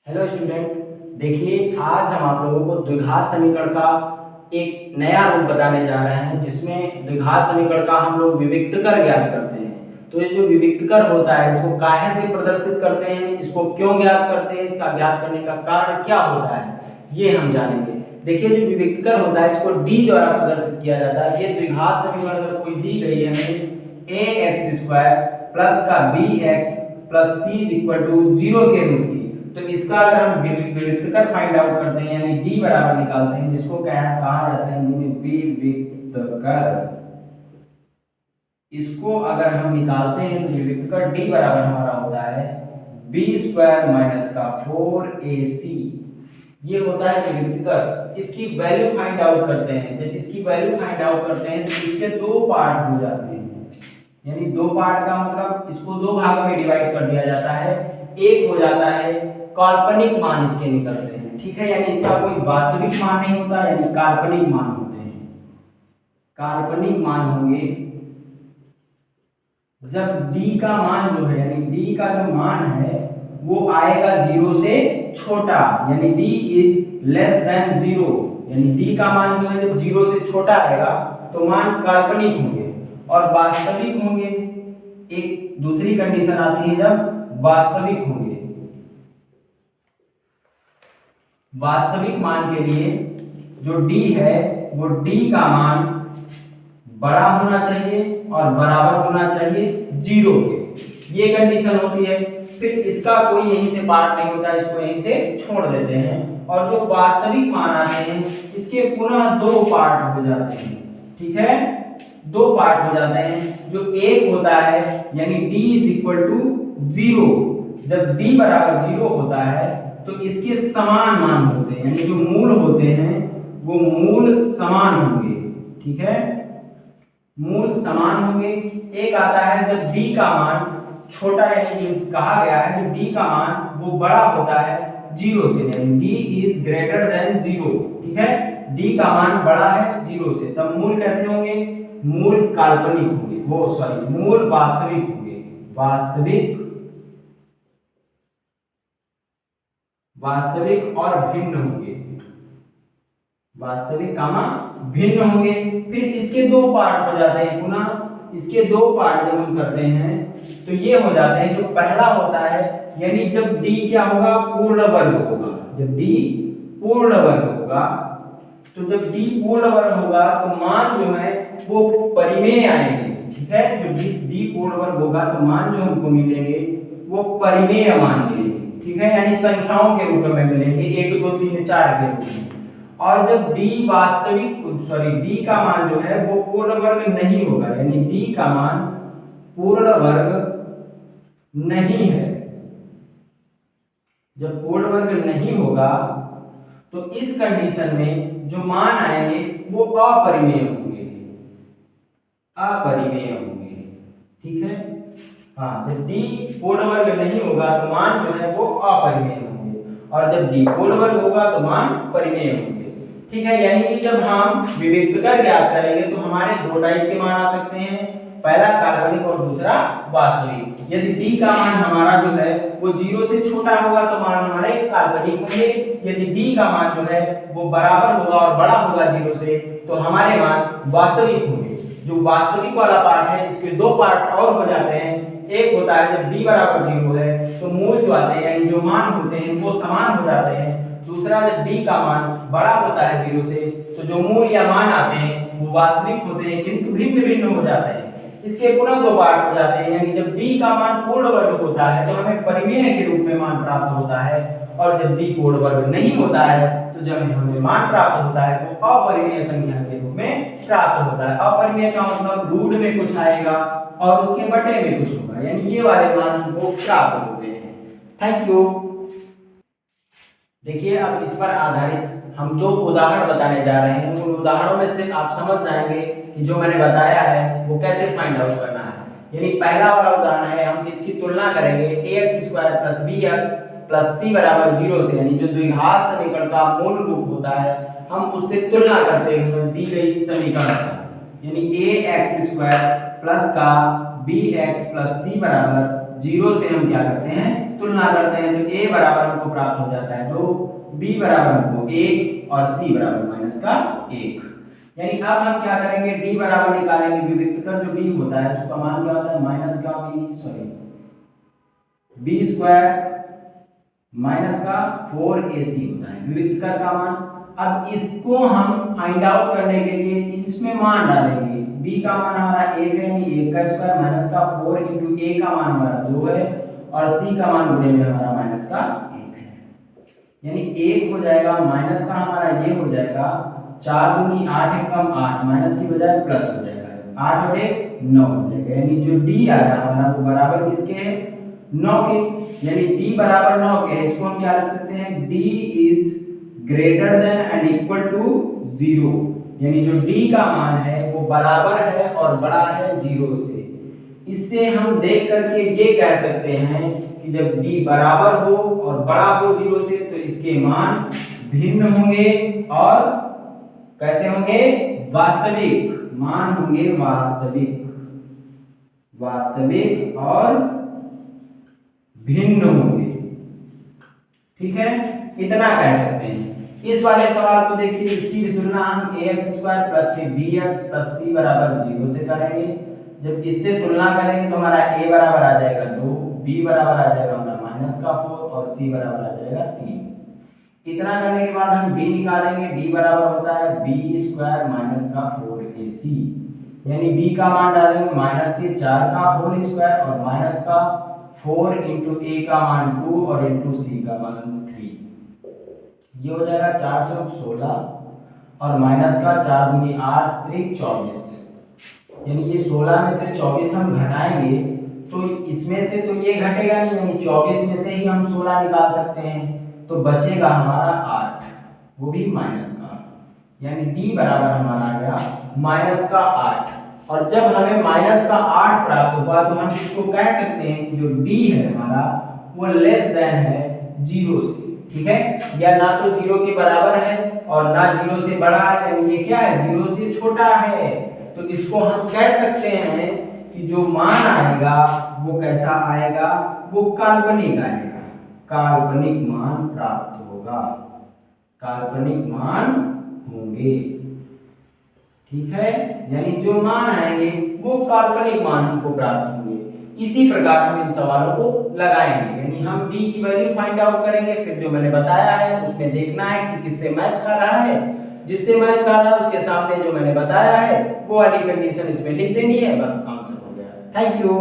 Hello student, देखिए आज हम आप लोगों को द्विघात समीकरण का एक नया रूप बताने जा रहे हैं, जिसमें द्विघात समीकरण का हम लोग विविक्तकर ज्ञात करते हैं। तो ये जो विविक्तकर होता है, इसको काहे से प्रदर्शित करते हैं, इसको क्यों ज्ञात करते हैं, इसका ज्ञात करने का कारण क्या होता है, ये हम जानेंगे। देखिए जो विविक्तकर होता है, इसको डी द्वारा प्रदर्शित किया जाता है। ये द्विघात समीकरण अगर कोई दी गई है हमें ax स्क्वायर प्लस का bx plus c is equal to 0 के रूप की, तो इसका अगर हम विविक्तकर फाइंड आउट करते हैं यानी d बराबर निकालते हैं, जिसको कहा जाता है हिंदी में विविक्तकर। इसको अगर हम निकालते हैं तो विविक्तकर d बराबर हमारा होता है b स्क्वायर माइनस का 4ac। ये होता है विविक्तकर। इसकी वैल्यू फाइंड आउट करते हैं। जब इसकी वैल्यू फाइंड आउट करते हैं तो इसके दो पार्ट हो जाते हैं, यानी दो पार्ट का मतलब इसको दो भागों में डिवाइड कर दिया जाता है। एक हो जाता है काल्पनिक मान इसके निकलते हैं, ठीक है, यानी इसका कोई वास्तविक मान नहीं होता, यानी काल्पनिक मान होते हैं। काल्पनिक मान होंगे जब d का मान जो है, यानी d का जो मान है वो आएगा 0 से छोटा, यानी d इज लेस देन 0, यानी d का मान जो है जब 0 से छोटा आएगा तो मान काल्पनिक होंगे और वास्तविक होंगे। एक दूसरी कंडीशन आती है जब वास्तविक होंगे। वास्तविक मान के लिए जो d है वो d का मान बड़ा होना चाहिए और बराबर होना चाहिए 0 के, ये कंडीशन होती है। फिर इसका कोई यहीं से पार्ट नहीं होता, इसको यहीं से छोड़ देते हैं और जो वास्तविक मान आते हैं इसके पुनः दो पार्ट हो जाते हैं, ठीक है, दो पार्ट हो जाते हैं। जो एक होता है यानी d इज इक्वल टू 0, जब d बराबर 0 होता है तो इसके समान मान होते हैं, यानी जो मूल होते हैं वो मूल समान होंगे, ठीक है, मूल समान होंगे। एक आता है जब d का मान छोटा, यानी जो कहा गया है जो d का मान वो बड़ा होता है 0 से, यानी d इज ग्रेटर देन 0, ठीक है, d का मान बड़ा है 0 से, तब मूल कैसे होंगे, मूल काल्पनिक होंगे, वो सॉरी मूल वास्तविक होंगे। वास्तविक और भिन्न होंगे, वास्तविक कामा भिन्न होंगे। फिर इसके दो पार्ट हो जाते हैं, पुनः इसके दो पार्ट जब हम करते हैं तो ये हो जाते हैं। जो पहला होता है यानी जब d क्या होगा, पूर्ण वर्ग होगा, जब d पूर्ण वर्ग होगा, तो जब d पूर्ण वर्ग होगा तो मान जो है वो परिमेय आएंगे, ठीक है, जो d पूर्ण वर्ग होगा तो मान जो हमको मिलेंगे वो परिमेय मान मिलेंगे, ठीक है, यानी संख्याओं के रूप में मिलेंगे 1 2 3 4 के रूप में। और जब d d का मान जो है वो पूर्ण वर्ग नहीं होगा, यानी d का मान पूर्ण वर्ग नहीं है, जब पूर्ण वर्ग नहीं होगा तो इस कंडीशन में जो मान आएंगे वो अपरिमेय होंगे, अपरिमेय होंगे, ठीक है, हाँ, जब d पूर्ण वर्ग नहीं होगा तो मान जो है वो अपरिमेय होंगे और जब d पूर्ण वर्ग होगा तो मान परिमेय होंगे, ठीक है। यानी कि जब हम विविक्तकर ज्ञात करेंगे तो हमारे दो टाइप के मान आ सकते हैं, पहला काल्पनिक और दूसरा वास्तविक। यदि d का मान हमारा जो है वो 0 से छोटा होगा तो मान हमारे काल्पनिक होंगे, यदि d का मान जो है वो बराबर होगा और बड़ा होगा 0 से तो हमारे मान वास्तविक होंगे। जो वास्तविक वाला पार्ट है इसके दो पार्ट और हो जाते हैं। एक होता है जब d बराबर 0 है तो मूल जो आते हैं यानी जो मान होते हैं वो समान हो जाते हैं। दूसरा जब d का मान बड़ा होता है 0 से तो जो मूल या मान आते हैं वो वास्तविक होते हैं किंतु भिन्न भिन्न हो जाते हैं। इसके पुनः दो पार्ट हो जाते हैं, यानी जब d का मान पूर्ण वर्ग होता है तो हमें परिमेय के रूप में मान प्राप्त होता है और जब d पूर्ण वर्ग नहीं होता है तो जब हमें मान प्राप्त होता है तो अपरिमेय संख्या के रूप में प्राप्त होता है। अपरिमेय का मतलब रूट में कुछ आएगा और उसके बटे में कुछ होगा, यानी ये वाले मान हमको प्राप्त होते हैं। Thank you. देखिए अब इस पर आधारित हम दो उदाहरण बताने जा रहे हैं। उन उदाहरणों में से आप समझ जाएंगे कि जो मैंने बताया है वो कैसे फाइंड आउट करना है। यानी पहला वाला उदाहरण है, हम इसकी तुलना करेंगे ax square plus bx plus c बराबर 0 से, यानी जो द्विघात समीकरण का मूल रूप होता है हम उससे तुलना करते हुए दी गई समीकरण का, यानी ax स्क्वायर प्लस का bx प्लस c बराबर 0 से हम क्या करते हैं, तुलना करते हैं, तो a बराबर हमको प्राप्त हो जाता है 2, b बराबर हमको 1 और c बराबर -1। यानी अब हम क्या करेंगे, d बराबर निकालेंगे, विविक्त कर जो d होता है उसका मान क्या होता है, b स्क्वायर -4ac होता है विविक्त कर का मान। अब इसको हम फाइंड आउट करने के लिए इसमें मान डालेंगे, b का मान हमारा 1 है, यानी 1 का स्क्वायर -4 इंटू a का मान हमारा 2 है और c का मान गुणे में हमारा -1 है, यानी 1 हो जाएगा माइनस का हमारा ये हो जाएगा 4 दूनी 8 है कम 8, माइनस की बजाय प्लस हो जाएगा, 8 और 1 9 हो जाएगा, यानी जो d आया हमारा वो बराबर किसके है, 9 के, यानी d बराबर 9 के। इसको हम क्या लिख सकते हैं, d is greater than and equal to 0, यानी जो d का मान है वो बराबर है और बड़ा है 0 से। इससे हम देख करके ये कह सकते हैं कि जब d बराबर हो और बड़ा हो 0 से तो इसके मान भिन्न होंगे और कैसे होंगे, वास्तविक मान होंगे, वास्तविक और भिन्न होंगे। ठीक है, इतना कह सकते हैं। इस वाले सवाल को देखिए, इसकी भी तुलना हम ax स्क्वायर प्लस के bx प्लस c बराबर 0 से करेंगे। जब इससे तुलना करेंगे तो हमारा a बराबर आ जाएगा 2, b बराबर आ जाएगा हमारा -4 और c बराबर आ जाएगा 3। इतना करने के बाद हम d निकालेंगे, d बराबर होता है b स्क्वायर -4ac, यानी b का मान डालेंगे -4 का होल स्क्वायर और -4 इंटू a का मान 2 और इंटू c का मान 3, ये हो जाएगा 4 चौक 16 और -4 दूनी 8 त्रिक 24, यानी ये 16 में से 24 हम घटाएंगे तो इसमें से तो ये घटेगा नहीं, यानी 24 में से ही हम 16 निकाल सकते हैं, तो बचेगा हमारा 8, वो भी माइनस का, यानी d बराबर हमारा आ गया -8। और जब हमें -8 प्राप्त हुआ तो हम इसको कह सकते हैं कि जो d है हमारा वो लेस देन है 0 से। ठीक है, या ना तो 0 के बराबर है और ना 0 से बड़ा है, यानी ये क्या है, 0 से छोटा है। तो इसको हम कह सकते हैं कि जो मान आएगा वो कैसा आएगा, वो काल्पनिक आएगा, काल्पनिक मान प्राप्त होगा, काल्पनिक मान होंगे। ठीक है, यानी जो मान आएंगे वो काल्पनिक मान हमको प्राप्त होंगे। इसी प्रकार हम इन सवालों को लगाएंगे, यानी हम d की वैल्यू फाइंड आउट करेंगे, फिर जो मैंने बताया है उसमें देखना है कि किससे मैच कर रहा है, जिससे मैच कर रहा है उसके सामने जो मैंने बताया है वो वाली कंडीशन इसमें लिख देनी है, बस आंसर हो गया। Thank you.